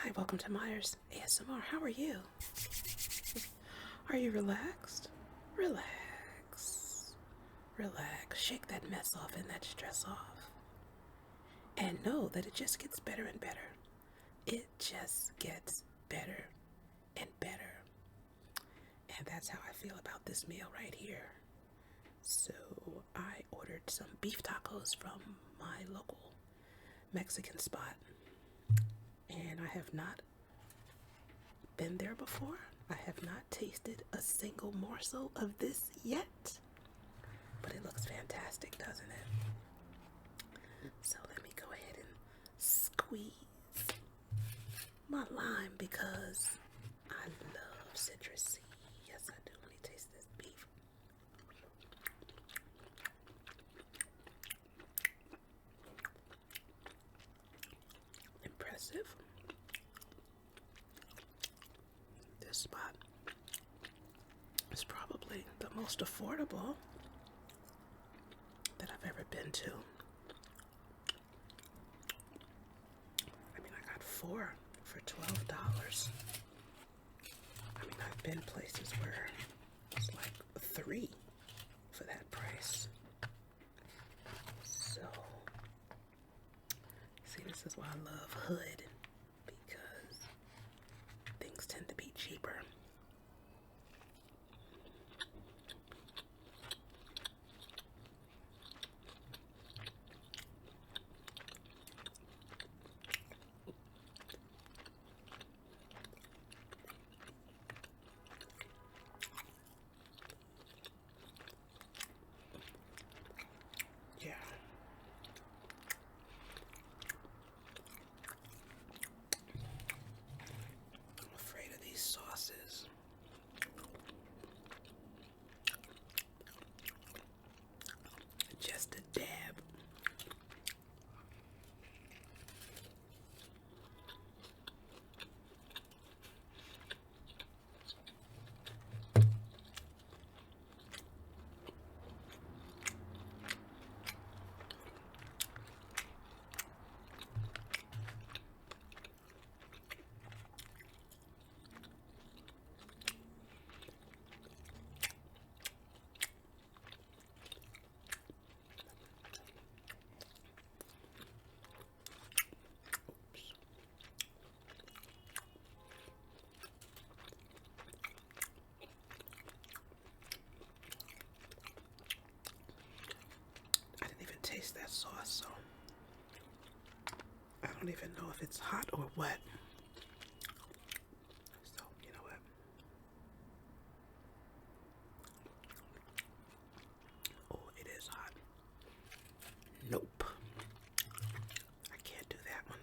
Hi, welcome to Myers ASMR. How are you? Are you relaxed? Relax. Relax. Shake that mess off and that stress off. And know that it just gets better and better. It just gets better and better. And that's how I feel about this meal right here. So I ordered some beef tacos from my local Mexican spot. And I have not been there before. I have not tasted a single morsel of this yet. But it looks fantastic, doesn't it? So let me go ahead and squeeze my lime because I love citrusy. Yes, I do. Let me taste this beef. Impressive. This spot is probably the most affordable that I've ever been to. I mean, I got 4 for $12. I mean, I've been places where it's like 3 for that price. So, see, this is why I love Hood, because things tend to be cheaper. Yeah. I'm afraid of these sauces. Just a dab. I didn't even taste that sauce, so I don't even know if it's hot or wet. So, you know what? Oh, it is hot. Nope. I can't do that one.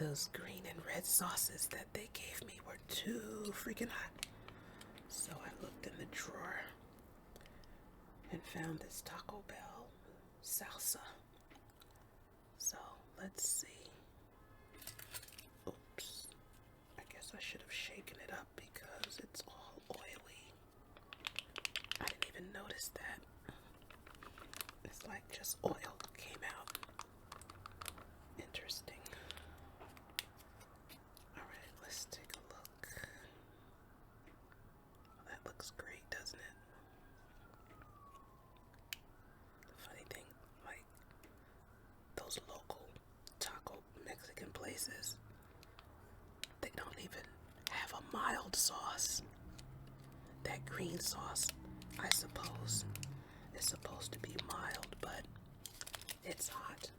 those green and red sauces that they gave me were too freaking hot. So I looked in the drawer and found this Taco Bell salsa. So let's see. Oops. I guess I should have shaken it up because it's all oily. I didn't even notice that. It's like just oil came out. Interesting. Alright, let's take a look. Well, that looks great, doesn't it? The funny thing, like those local taco Mexican places, they don't even have a mild sauce. That green sauce, I suppose, is supposed to be mild, but it's hot.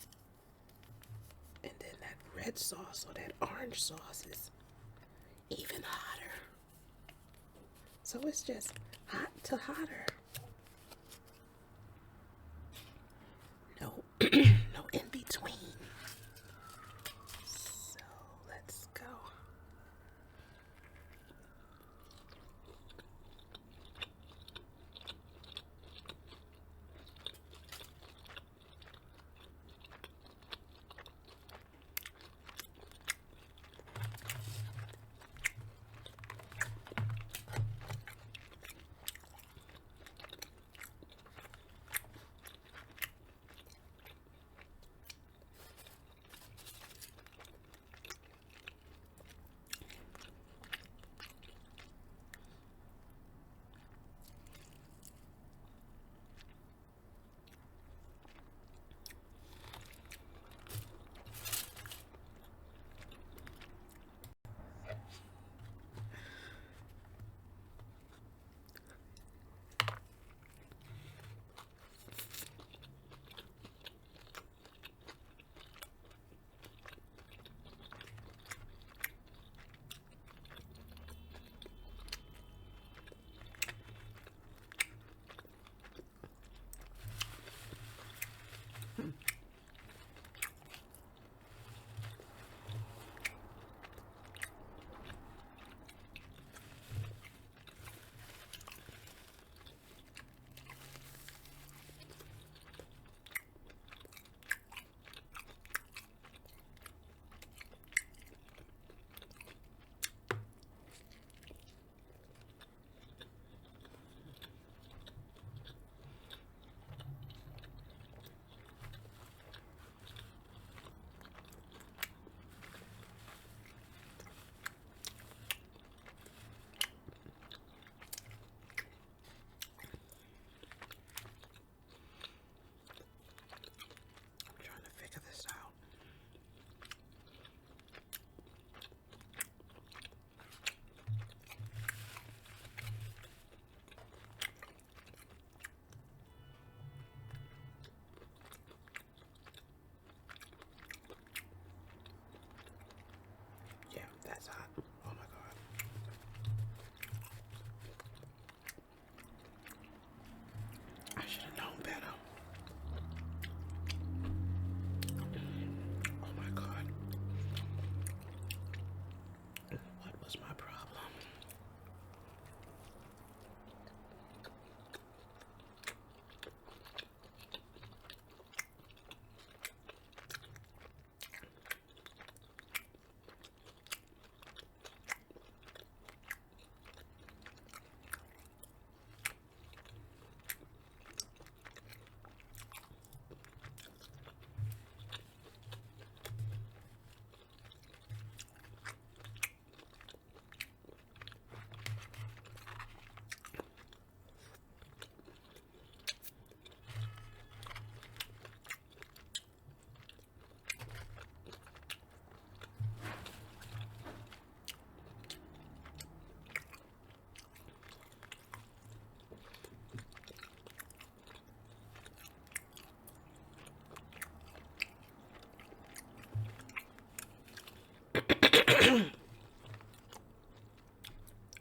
And then that red sauce or that orange sauce is even hotter. So it's just hot to hotter. No, no in between. So let's go. This out. Yeah, that's hot. Oh my God. I should have known better. Oh my God. What was my problem?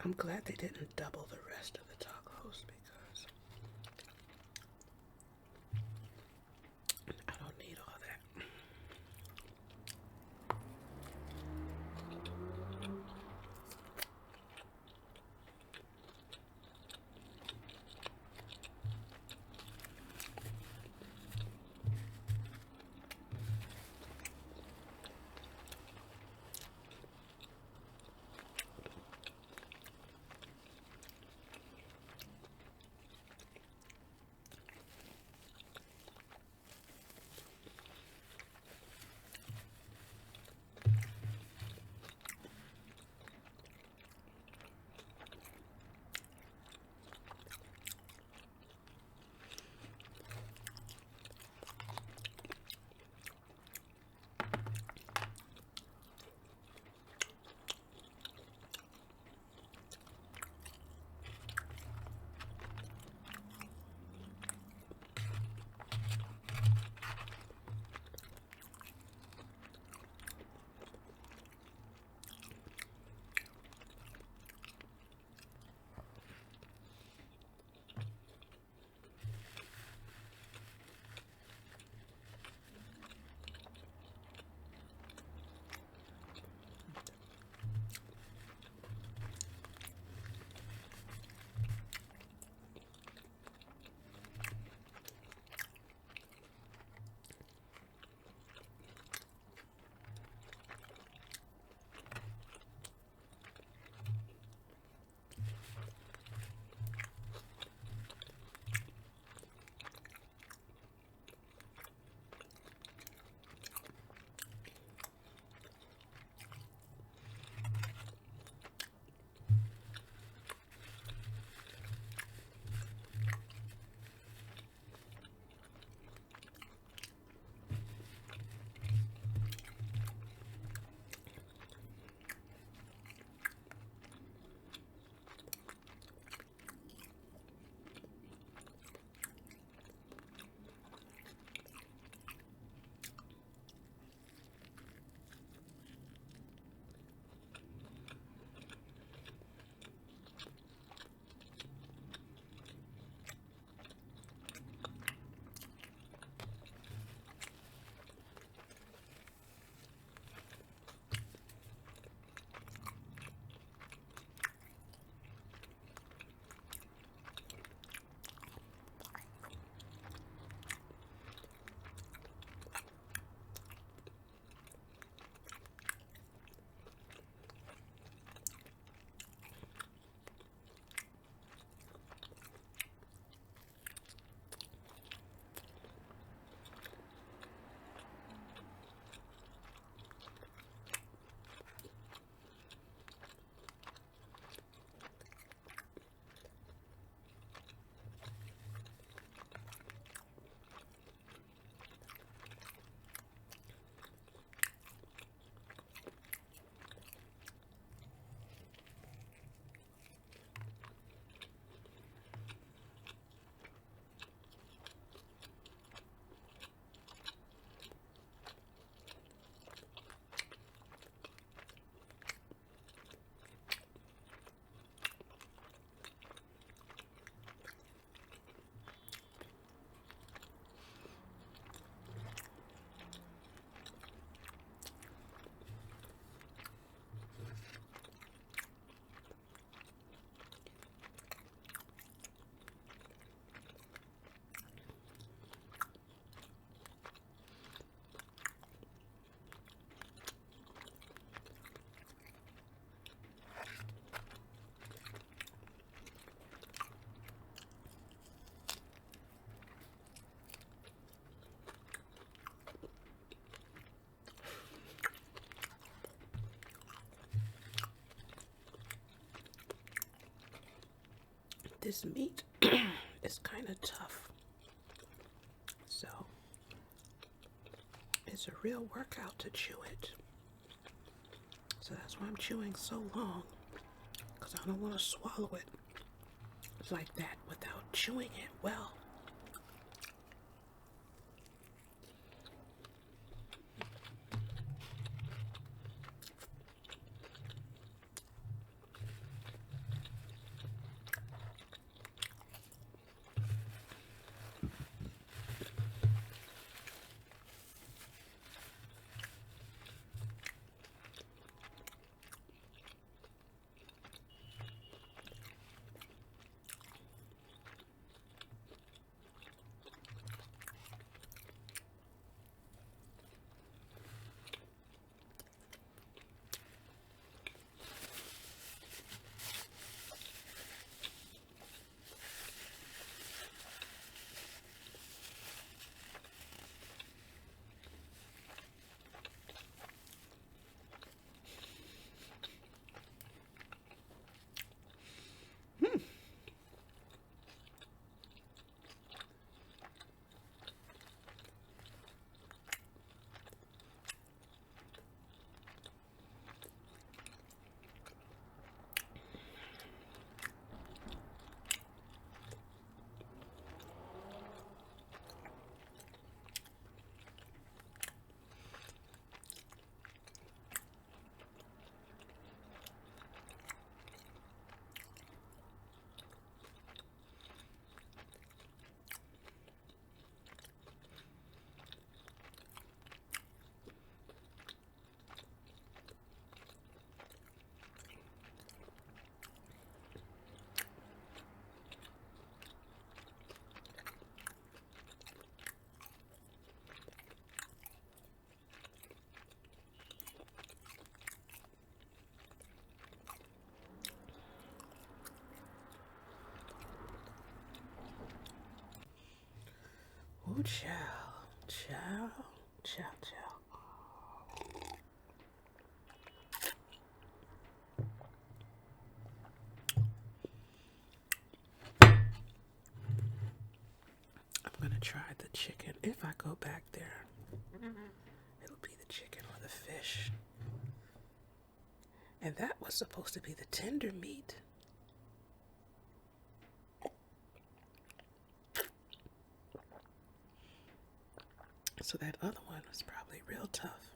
I'm glad they didn't double the rest of the tacos because I don't need all that. This meat is kind of tough, so it's a real workout to chew it. So that's why I'm chewing so long, because I don't want to swallow it like that without chewing it well. Ooh, chow, chow, chow, chow. I'm gonna try the chicken. If I go back there, it'll be the chicken or the fish. And that was supposed to be the tender meat. So that other one was probably real tough.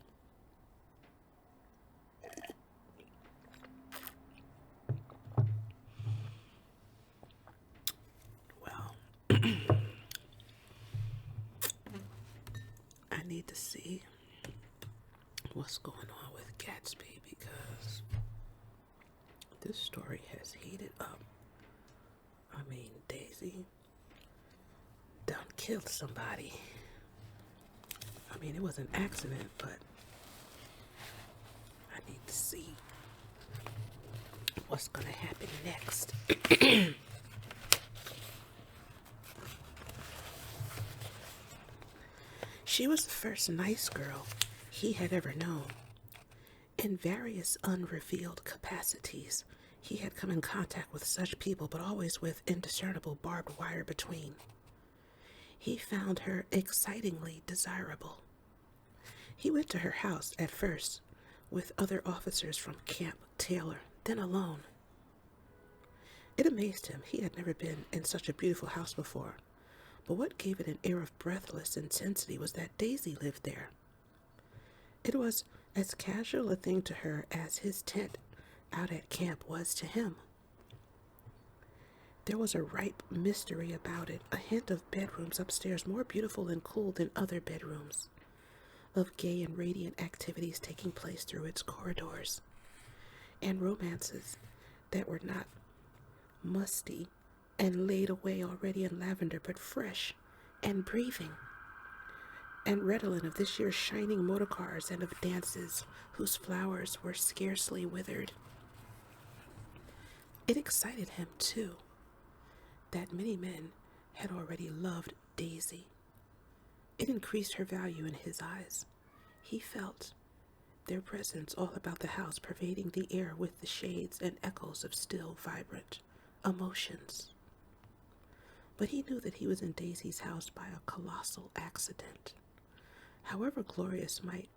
Well, I need to see what's going on with Gatsby, because this story has heated up. I mean, Daisy done killed somebody. I mean, it was an accident, but I need to see what's gonna happen next. She was the first nice girl he had ever known. In various unrevealed capacities, he had come in contact with such people, but always with indiscernible barbed wire between. He found her excitingly desirable. He went to her house at first with other officers from Camp Taylor, then alone. It amazed him. He had never been in such a beautiful house before. But what gave it an air of breathless intensity was that Daisy lived there. It was as casual a thing to her as his tent out at camp was to him. There was a ripe mystery about it, a hint of bedrooms upstairs more beautiful and cool than other bedrooms, of gay and radiant activities taking place through its corridors, and romances that were not musty and laid away already in lavender, but fresh and breathing, and redolent of this year's shining motor cars and of dances whose flowers were scarcely withered. It excited him, too, that many men had already loved Daisy. It increased her value in his eyes. He felt their presence all about the house, pervading the air with the shades and echoes of still vibrant emotions. but he knew that he was in Daisy's house by a colossal accident. However glorious might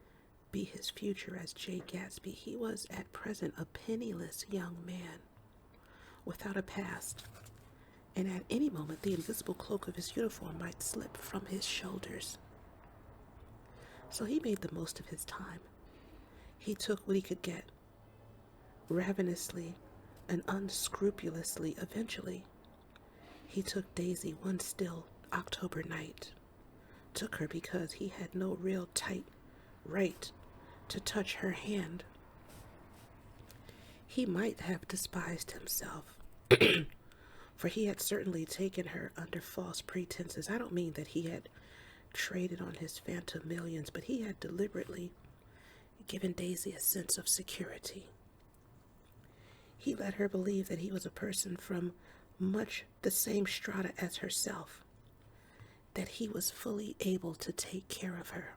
be his future as Great Gatsby, he was at present a penniless young man without a past, and at any moment the invisible cloak of his uniform might slip from his shoulders. So he made the most of his time. He took what he could get, ravenously and unscrupulously. Eventually, he took Daisy one still October night. Took her because he had no real tight right to touch her hand. He might have despised himself, for he had certainly taken her under false pretenses. I don't mean that he had traded on his phantom millions, but he had deliberately given Daisy a sense of security. He let her believe that he was a person from much the same strata as herself, that he was fully able to take care of her.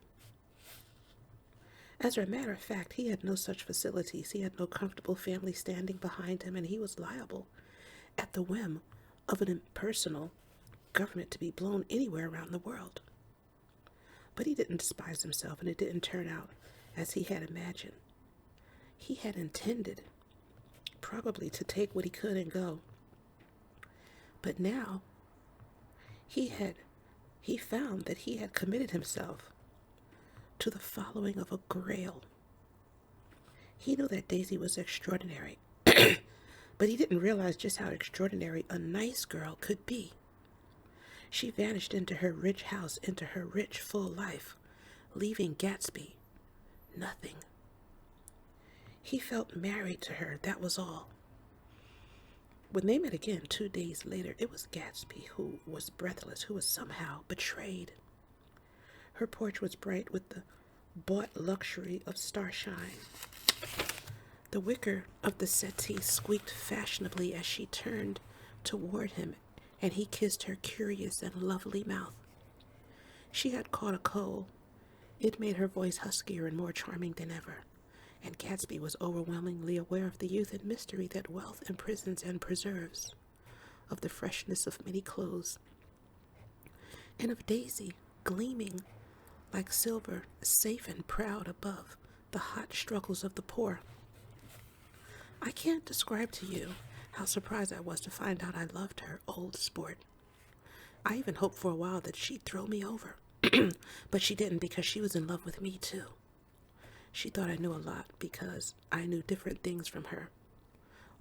As a matter of fact, he had no such facilities. He had no comfortable family standing behind him, and he was liable, at the whim of an impersonal government, to be blown anywhere around the world. But he didn't despise himself, and it didn't turn out as he had imagined. He had intended, probably, to take what he could and go. But now, he found that he had committed himself to the following of a grail. He knew that Daisy was extraordinary, but he didn't realize just how extraordinary a nice girl could be. She vanished into her rich house, into her rich, full life, leaving Gatsby nothing. He felt married to her, that was all. When they met again 2 days later, it was Gatsby who was breathless, who was somehow betrayed. Her porch was bright with the bought luxury of starshine. The wicker of the settee squeaked fashionably as she turned toward him, and he kissed her curious and lovely mouth. She had caught a cold. It made her voice huskier and more charming than ever, and Gatsby was overwhelmingly aware of the youth and mystery that wealth imprisons and preserves, of the freshness of many clothes, and of Daisy gleaming like silver, safe and proud above the hot struggles of the poor. I can't describe to you how surprised I was to find out I loved her, old sport. I even hoped for a while that she'd throw me over, but she didn't, because she was in love with me too. She thought I knew a lot because I knew different things from her.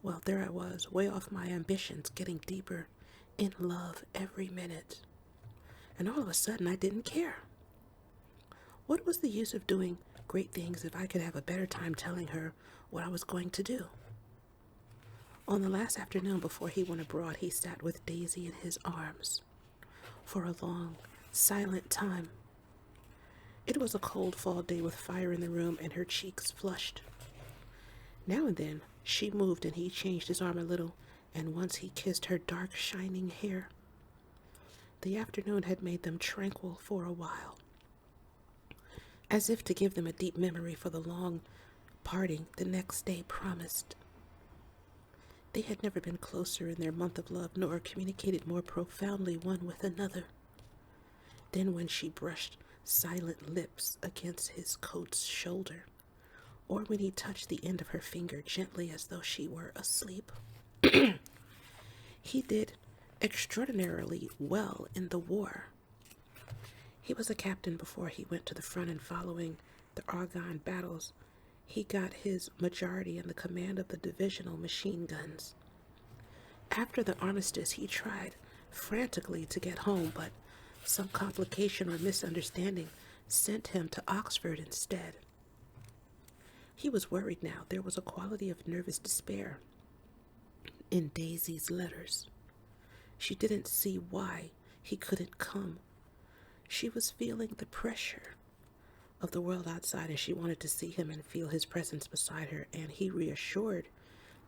Well, there I was, way off my ambitions, getting deeper in love every minute. And all of a sudden, I didn't care. What was the use of doing great things if I could have a better time telling her what I was going to do? On the last afternoon before he went abroad, he sat with Daisy in his arms for a long, silent time. It was a cold fall day with fire in the room, and her cheeks flushed. Now and then she moved, and he changed his arm a little, and once he kissed her dark, shining hair. The afternoon had made them tranquil for a while, as if to give them a deep memory for the long parting the next day promised. They had never been closer in their month of love, nor communicated more profoundly one with another. Then when she brushed silent lips against his coat's shoulder, or when he touched the end of her finger gently as though she were asleep, he did extraordinarily well in the war. He was a captain before he went to the front, and following the Argonne battles, he got his majority in the command of the divisional machine guns. After the armistice, he tried frantically to get home, but some complication or misunderstanding sent him to Oxford instead. He was worried now. There was a quality of nervous despair in Daisy's letters. She didn't see why he couldn't come. She was feeling the pressure of the world outside, and she wanted to see him and feel his presence beside her, and he reassured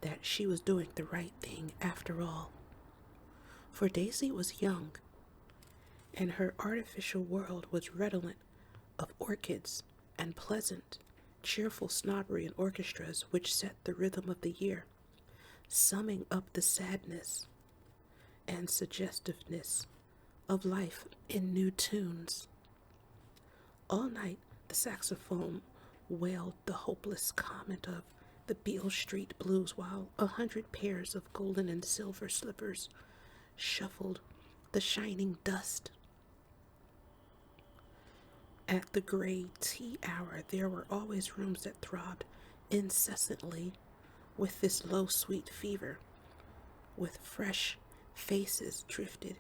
that she was doing the right thing after all. For Daisy was young, and her artificial world was redolent of orchids and pleasant, cheerful snobbery and orchestras which set the rhythm of the year, summing up the sadness and suggestiveness of life in new tunes. All night, the saxophone wailed the hopeless comment of the Beale Street blues while 100 pairs of golden and silver slippers shuffled the shining dust. At the gray tea hour, there were always rooms that throbbed incessantly with this low sweet fever, with fresh faces drifted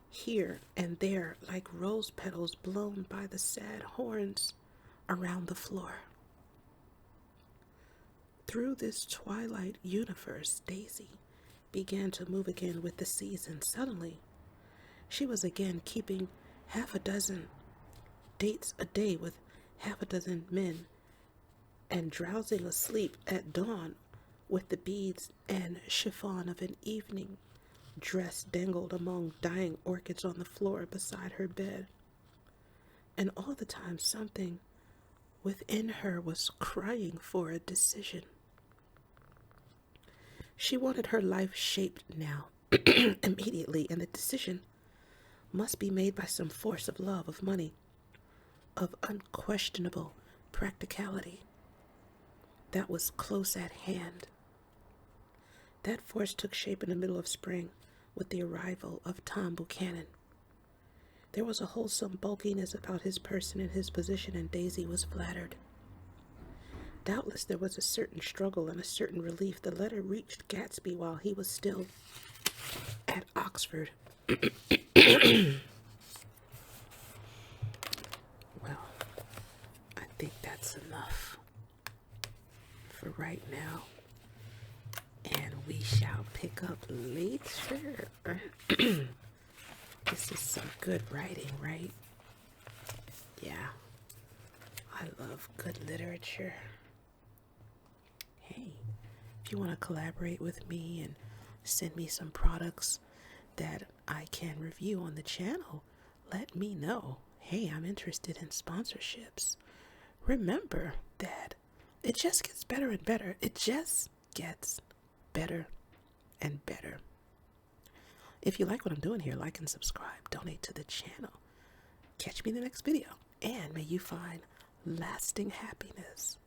here and there like rose petals blown by the sad horns around the floor. Through this twilight universe, Daisy began to move again with the season. Suddenly, she was again keeping half a dozen dates a day with half a dozen men, and drowsing asleep at dawn with the beads and chiffon of an evening dress dangled among dying orchids on the floor beside her bed. And all the time something within her was crying for a decision. She wanted her life shaped now, immediately, and the decision must be made by some force of love, of money, of unquestionable practicality that was close at hand. That force took shape in the middle of spring with the arrival of Tom Buchanan. There was a wholesome bulkiness about his person and his position, and Daisy was flattered. Doubtless there was a certain struggle and a certain relief. The letter reached Gatsby while he was still at Oxford. Well, I think that's enough for right now. And we shall pick up later. This is some good writing, right? Yeah. I love good literature. Hey, if you want to collaborate with me and send me some products that I can review on the channel, let me know. Hey, I'm interested in sponsorships. Remember that it just gets better and better. It just gets better and better. If you like what I'm doing here, like and subscribe, donate to the channel. Catch me in the next video, and may you find lasting happiness.